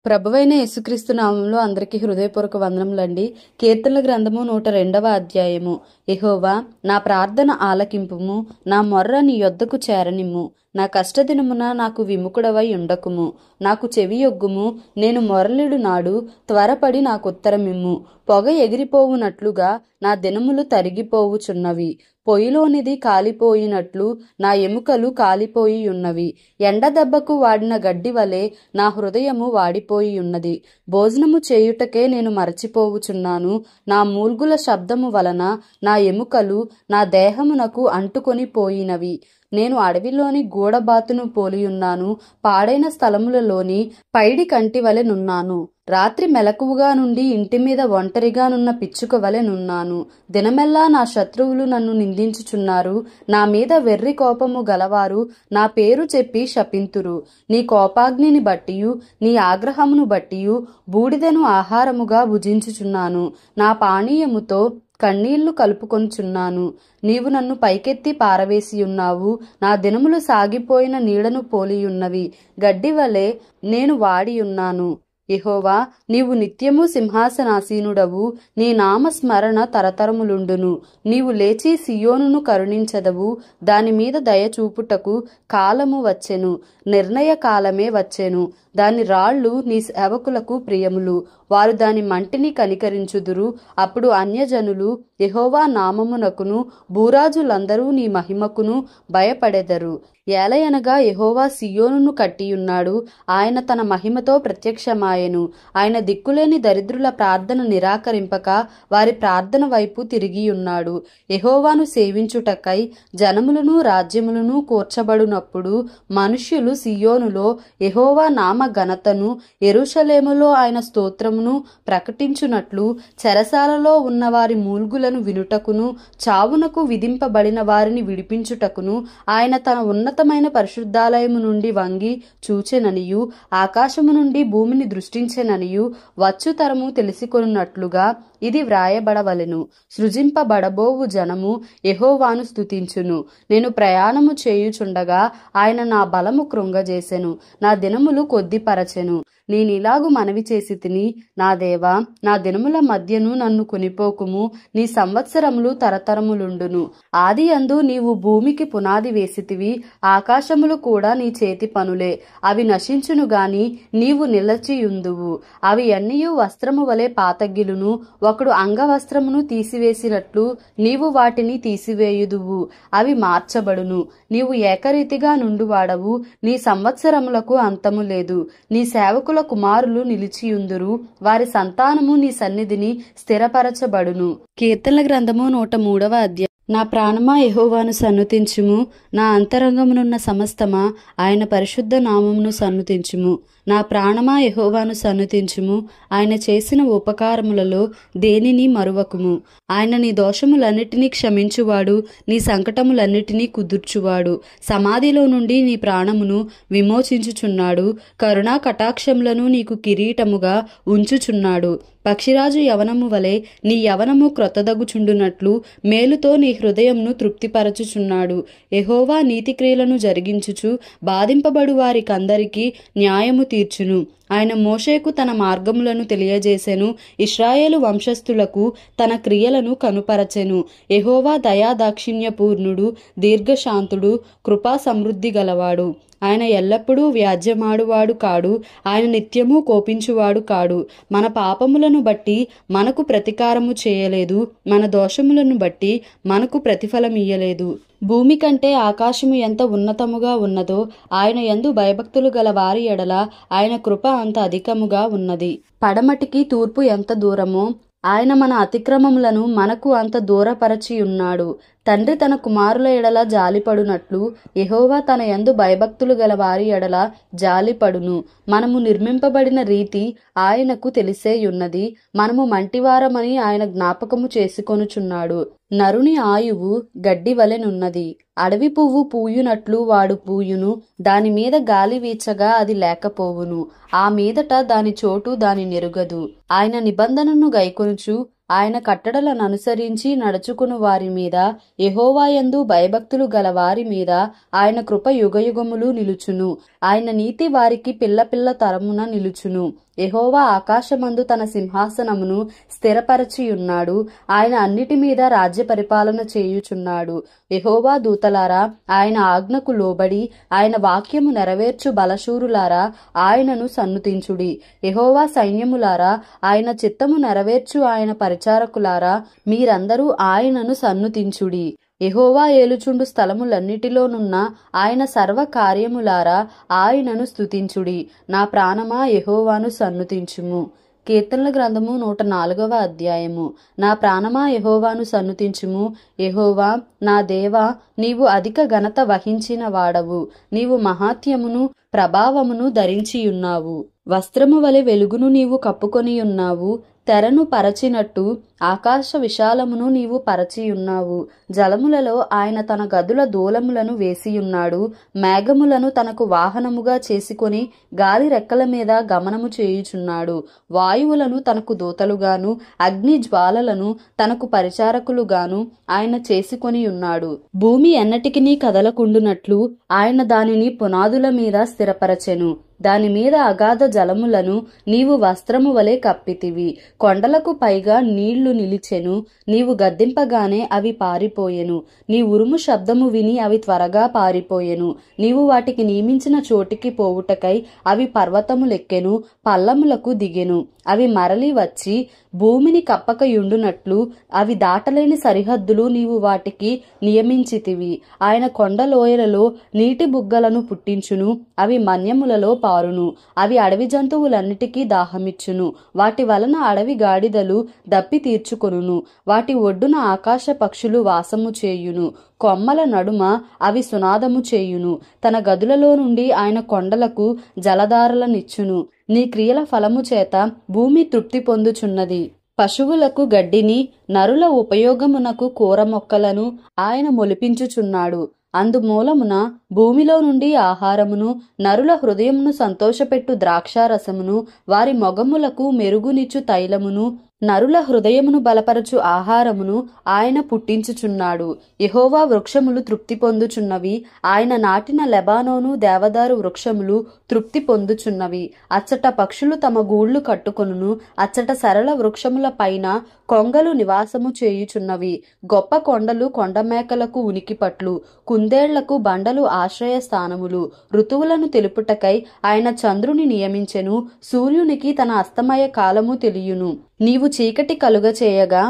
ప్రభువైన యేసుక్రీస్తు నామములో అందరికీ హృదయపూర్వక వందనములండి. కీర్తనల గ్రంథము 102వ అధ్యాయము. యెహోవా, నా ప్రార్థన ఆలకింపుము, నా మొర్ర నీ యొద్దకు చేరనిమ్ము. నా కష్టదినమున నాకు విముఖుడవై ఉండకుము. నాకు చెవియొగ్గుము, నేను మొరలిడు నాడు త్వరపడి నాకుత్తరమిమ్ము. పొగ ఎగిరిపోవునట్లుగా నా దినములు తరిగిపోవుచున్నవి. పొయ్యిలోనిది కాలిపోయినట్లు నా ఎముకలు కాలిపోయి ఉన్నవి. ఎండదెబ్బకు వాడిన గడ్డి వలె నా హృదయము వాడిపోయి ఉన్నది. భోజనము చేయుటకే నేను మరచిపోవుచున్నాను. నా మూల్గుల శబ్దము వలన నా ఎముకలు నా దేహమునకు అంటుకొని పోయినవి. నేను అడవిలోని గూడబాతును పోలియున్నాను. పాడైన స్థలములలోని పైడి కంటి వలె నున్నాను. రాత్రి మెలకువగా నుండి ఇంటి మీద ఒంటరిగానున్న పిచ్చుక వలె నున్నాను. దినమెల్లా నా శత్రువులు నన్ను నిందించుచున్నారు. నా మీద వెర్రి కోపము గలవారు నా పేరు చెప్పి శపింతురు. నీ కోపాగ్నిని బట్టియు నీ ఆగ్రహమును బట్టియు బూడిదను ఆహారముగా భుజించుచున్నాను. నా పానీయముతో కన్నీళ్లు కలుపుకొనుచున్నాను. నీవు నన్ను పైకెత్తి పారవేసియున్నావు. నా దినములు సాగిపోయిన నీడను పోలియున్నవి. గడ్డి వలె నేను వాడియున్నాను. యెహోవా, నీవు నిత్యము సింహాసనాసీనుడవు. నీ నామస్మరణ తరతరములుండును. నీవు లేచి సియోనును కరుణించెదవు. దాని మీద దయచూపుటకు కాలము వచ్చెను, నిర్ణయ కాలమే వచ్చెను. దాని రాళ్లు నీ సేవకులకు ప్రియములు. వారు దాని మంటిని కనికరించుదురు. అప్పుడు అన్యజనులు యెహోవా నామమునకును భూరాజులందరూ నీ మహిమకును భయపడెదరు. ఏలయనగా యెహోవా సియోనును కట్టియున్నాడు. ఆయన తన మహిమతో ప్రత్యక్షమాయెను. ఆయన దిక్కులేని దరిద్రుల ప్రార్థన నిరాకరింపక వారి ప్రార్థన వైపు తిరిగియున్నాడు. యెహోవాను సేవించుటకై జనములను రాజ్యములను కూర్చబడినప్పుడు మనుష్యులు సియోనులో యెహోవా నామ ఘనతను, యెరూషలేములో ఆయన స్తోత్రమును ప్రకటించునట్లు చెరసాలలో ఉన్న వారి మూల్గులను వినుటకును, చావునకు విధింపబడిన వారిని విడిపించుటకును ఆయన తన ఉన్నతమైన పరిశుద్ధాలయము నుండి వంగి చూచెననియు, ఆకాశము నుండి భూమిని దృష్టించెననియు వచ్చుతరము తెలిసికొనున్నట్లుగా ఇది వ్రాయబడవలెను. సృజింపబడబోవు జనము యెహోవాను స్తుతించును. నేను ప్రయాణము చేయుచుండగా ఆయన నా బలము కృంగజేసెను, నా దినములు కొద్దిపరచెను. నేనిలాగు మనవి చేసి తిని, నా దేవా, నా దినముల మధ్యను నన్ను కొనిపోకుము. నీ సంవత్సరములు తరతరములుండును. ఆది యందు నీవు భూమికి పునాది వేసితివి. ఆకాశములు కూడా నీ చేతి పనులే. అవి నశించును గాని నీవు నిలచియుందువు. అవి అన్నియు వస్త్రము వలె పాతగిలును. ఒకడు అంగవస్త్రమును తీసివేసినట్లు నీవు వాటిని తీసివేయుదువు. అవి మార్చబడును. నీవు ఏకరీతిగా నుండువాడవు. నీ సంవత్సరములకు అంతము లేదు. నీ సేవకుల కుమారులు నిలిచియుందురు. వారి సంతానము నీ సన్నిధిని స్థిరపరచబడును. కీర్తనల గ్రంథము 103వ అధ్యాయం. నా ప్రాణమా యెహోవాను సన్నుతించుము. నా అంతరంగమునున్న సమస్తమా ఆయన పరిశుద్ధ నామమును సన్నుతించుము. నా ప్రాణమా యెహోవాను సన్నుతించుము. ఆయన చేసిన ఉపకారములలో దేనిని మరువకుము. ఆయన నీ దోషములన్నిటినీ క్షమించువాడు, నీ సంకటములన్నిటినీ కుదుర్చువాడు. సమాధిలో నుండి నీ ప్రాణమును విమోచించుచున్నాడు. కరుణా కటాక్షములను నీకు కిరీటముగా ఉంచుచున్నాడు. పక్షిరాజు యవనము వలె నీ యవనము క్రొత్తదగుచుండునట్లు మేలుతో నీ హృదయంను తృప్తిపరచుచున్నాడు. యెహోవా నీతిక్రియలను జరిగించుచు బాధింపబడు వారికందరికీ న్యాయము తీర్చును. ఆయన మోషేకు తన మార్గములను తెలియజేసెను. ఇశ్రాయేలు వంశస్థులకు తన క్రియలను కనుపరచెను. యెహోవా దయాదాక్షిణ్యపూర్ణుడు, దీర్ఘశాంతుడు, కృపా సమృద్ధి గలవాడు. ఆయన ఎల్లప్పుడూ వ్యాజ్యమాడువాడు కాడు. ఆయన నిత్యము కోపించువాడు కాడు. మన పాపములను బట్టి మనకు ప్రతీకారము చేయలేదు. మన దోషములను బట్టి మనకు ప్రతిఫలమియ్యలేదు. భూమి కంటే ఆకాశము ఎంత ఉన్నతముగా ఉన్నదో ఆయన యందు భయభక్తులు గల వారి ఎడల ఆయన కృప అంత అధికముగా ఉన్నది. పడమటికి తూర్పు ఎంత దూరమో ఆయన మన అతిక్రమములను మనకు అంత దూరపరచియున్నాడు. తండ్రి తన కుమారుల ఎడల జాలిపడునట్లు యెహోవా తన యందు భయభక్తులు గల వారి ఎడల జాలిపడును. మనము నిర్మింపబడిన రీతి ఆయనకు తెలిసేయున్నది. మనము మంటివారమని ఆయన జ్ఞాపకము చేసుకొనుచున్నాడు. నరుని ఆయువు గడ్డి వలెనున్నది. అడవి పువ్వు పూయునట్లు వాడు పూయును. దాని మీద గాలి వీచగా అది లేకపోవును. ఆ మీదట దాని చోటు దాని నెరుగదు. ఆయన నిబంధనను గైకొనుచు ఆయన కట్టడలను అనుసరించి నడుచుకుని వారి మీద, యెహోవా యందు భయభక్తులు గల వారి మీద ఆయన కృప యుగయుగములు నిలుచును. ఆయన నీతి వారికి పిల్ల పిల్ల తరమున నిలుచును. యెహోవా ఆకాశమందు తన సింహాసనమును స్థిరపరచియున్నాడు. ఆయన అన్నిటి మీద రాజ్య పరిపాలన చేయుచున్నాడు. యెహోవా దూతలారా, ఆయన ఆజ్ఞకు లోబడి ఆయన వాక్యము నెరవేర్చు బలశూరులారా, ఆయనను సన్నుతించుడి. యెహోవా సైన్యములారా, ఆయన చిత్తము నెరవేర్చు ఆయన పరిచారకులారా, మీరందరూ ఆయనను సన్నుతించుడి. యెహోవా ఏలుచుండు స్థలములన్నిటిలోనున్న ఆయన సర్వ కార్యములారా, ఆయనను స్తుతించుడి. నా ప్రాణమా యెహోవాను సన్నుతించుము. కీర్తనల గ్రంథము 104వ అధ్యాయము. నా ప్రాణమా యెహోవాను సన్నుతించుము. యెహోవా నా దేవా, నీవు అధిక ఘనత వహించిన వాడవు. నీవు మహాత్యమును ప్రభావమును ధరించియున్నావు. వస్త్రము వలె వెలుగును నీవు కప్పుకొనియున్నావు. తెరను పరచినట్టు ఆకాశ విశాలమును నీవు పరచియున్నావు. జలములలో ఆయన తన గదుల దూలములను వేసియున్నాడు. మేఘములను తనకు వాహనముగా చేసుకొని గాలి రెక్కల మీద గమనము చేయుచున్నాడు. వాయువులను తనకు దూతలుగాను అగ్ని జ్వాలలను తనకు పరిచారకులుగాను ఆయన చేసుకొని ఉన్నాడు. భూమి ఎన్నటికినీ కదలకుండునట్లు ఆయన దానిని పునాదుల మీద స్థిరపరచెను. దాని మీద అగాధ జలములను నీవు వస్త్రము వలె కప్పితివి. కొండలకు పైగా నీళ్లు నిలిచెను. నీవు గద్దింపగానే అవి పారిపోయెను. నీ ఉరుము శబ్దము విని అవి త్వరగా పారిపోయెను. నీవు వాటికి నియమించిన చోటికి పోవుటకై అవి పర్వతములెక్కెను, పల్లములకు దిగెను. అవి మరలి వచ్చి భూమిని కప్పకయుండునట్లు అవి దాటలేని సరిహద్దులు నీవు వాటికి నియమించితివి. ఆయన కొండలోయలలో నీటి బుగ్గలను పుట్టించును. అవి మన్యములలో పారును. అవి అడవి జంతువులన్నిటికీ దాహమిచ్చును. వాటి వలన అడవి గాడిదలు దప్పి తీర్చుకొనును. వాటి ఒడ్డున ఆకాశ పక్షులు వాసము చేయును. కొమ్మల నడుమ అవి సునాదము చేయును. తన గదులలో నుండి ఆయన కొండలకు జలధారలనిచ్చును. నీ క్రియల ఫలము చేత భూమి తృప్తి పొందుచున్నది. పశువులకు గడ్డిని, నరుల ఉపయోగమునకు కూర మొక్కలను ఆయన మొలిపించుచున్నాడు. అందుమూలమున భూమిలో నుండి ఆహారమును, నరుల హృదయమును సంతోషపెట్టు ద్రాక్షారసమును, వారి మొగములకు మెరుగునిచ్చు తైలమును, నరుల హృదయమును బలపరచు ఆహారమును ఆయన పుట్టించుచున్నాడు. యెహోవా వృక్షములు తృప్తి పొందుచున్నవి. ఆయన నాటిన లెబానోను దేవదారు వృక్షములు తృప్తి పొందుచున్నవి. అచ్చట పక్షులు తమ గూళ్లు కట్టుకొనును. అచ్చట సరళ వృక్షముల పైన కొంగలు నివాసము చేయుచున్నవి. గొప్ప కొండలు కొండమేకలకు ఉనికిపట్లు, కుందేళ్లకు బండలు ఆశ్రయ స్థానములు. ఋతువులను తెలుపుటకై ఆయన చంద్రుని నియమించెను. సూర్యునికి తన అస్తమయ కాలము తెలియును. నీవు చీకటి కలుగచేయగా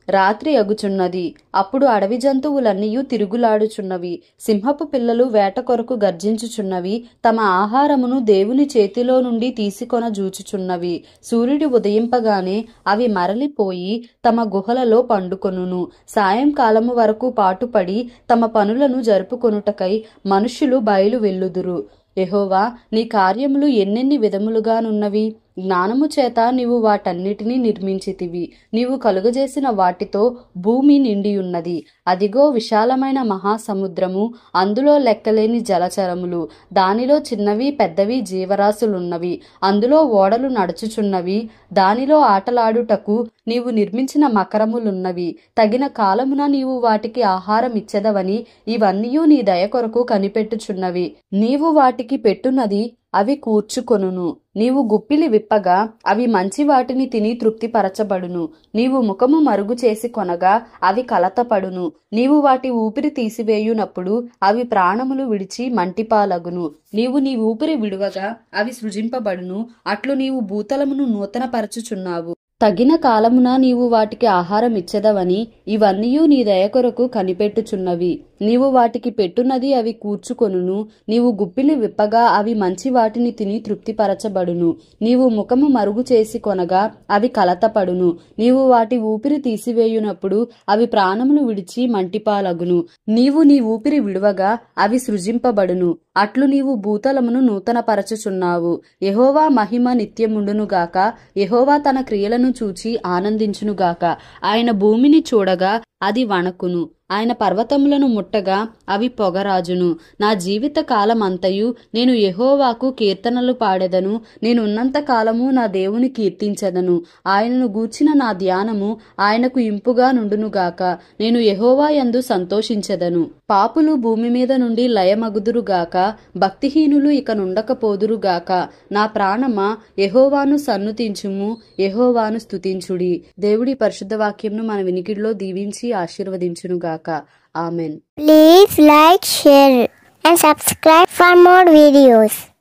రాత్రి అగుచున్నది. అప్పుడు అడవి జంతువులన్నీయు తిరుగులాడుచున్నవి. సింహపు పిల్లలు వేట కొరకు గర్జించుచున్నవి. తమ ఆహారమును దేవుని చేతిలో నుండి తీసుకొన జూచుచున్నవి. సూర్యుడు ఉదయింపగానే అవి మరలిపోయి తమ గుహలలో పండుకొనును. సాయంకాలము వరకు పాటుపడి తమ పనులను జరుపుకొనుటకై మనుష్యులు బయలు వెళ్ళుదురు. యెహోవా, నీ కార్యములు ఎన్నెన్ని విధములుగానున్నవి. జ్ఞానము చేత నీవు వాటన్నిటినీ నిర్మించితివి. నీవు కలుగజేసిన వాటితో భూమి నిండియున్నది. అదిగో విశాలమైన మహాసముద్రము, అందులో లెక్కలేని జలచరములు, దానిలో చిన్నవి పెద్దవి జీవరాశులున్నవి. అందులో ఓడలు నడుచుచున్నవి. దానిలో ఆటలాడుటకు నీవు నిర్మించిన మకరములున్నవి. తగిన కాలమున నీవు వాటికి ఆహారం ఇచ్చెదవని ఇవన్నీయు నీ దయ కొరకు కనిపెట్టుచున్నవి. నీవు వాటికి పెట్టునది అవి కూర్చుకొనును. నీవు గుప్పిలి విప్పగా అవి మంచి వాటిని తిని తృప్తిపరచబడును. నీవు ముఖము మరుగు చేసి కొనగా అవి కలతపడును. నీవు వాటి ఊపిరి తీసివేయునప్పుడు అవి ప్రాణములు విడిచి మంటిపాలగును. నీవు నీ ఊపిరి విడువగా అవి సృజింపబడును. అట్లు నీవు భూతలమును నూతనపరచుచున్నావు. తగిన కాలమున నీవు వాటికి ఆహారం ఇచ్చెదవని ఇవన్నీయు నీ దయ కొరకు కనిపెట్టుచున్నవి. నీవు వాటికి పెట్టునది అవి కూర్చుకొనును. నీవు గుప్పిలి విప్పగా అవి మంచి వాటిని తిని తృప్తిపరచబడును. నీవు ముఖము మరుగు చేసి కొనగా అవి కలతపడును. నీవు వాటి ఊపిరి తీసివేయునప్పుడు అవి ప్రాణములు విడిచి మంటిపాలగును. నీవు నీ ఊపిరి విడువగా అవి సృజింపబడును. అట్లు నీవు భూతలమును నూతనపరచుచున్నావు. యెహోవా మహిమ నిత్యముండునుగాక. యెహోవా తన క్రియలను చూచి ఆనందించునుగాక. ఆయన భూమిని చూడగా అది వణకును. ఆయన పర్వతములను ముట్టగా అవి పొగరాజును. నా జీవిత కాలమంతయు నేను యెహోవాకు కీర్తనలు పాడెదను. నేనున్నంత కాలము నా దేవుని కీర్తించెదను. ఆయనను గూర్చిన నా ధ్యానము ఆయనకు ఇంపుగా నుండునుగాక. నేను యెహోవా యందు సంతోషించెదను. పాపులు భూమి మీద నుండి లయమగుదురుగాక, భక్తిహీనులు ఇక నుండకపోదురుగాక. నా ప్రాణమా యెహోవాను సన్నుతించుము, యెహోవాను స్తుతించుడి. దేవుడి పరిశుద్ధ వాక్యంను మన వినికిడిలో దీవించి ఆశీర్వదించునుగాక. Amen. Please like, share and subscribe for more videos.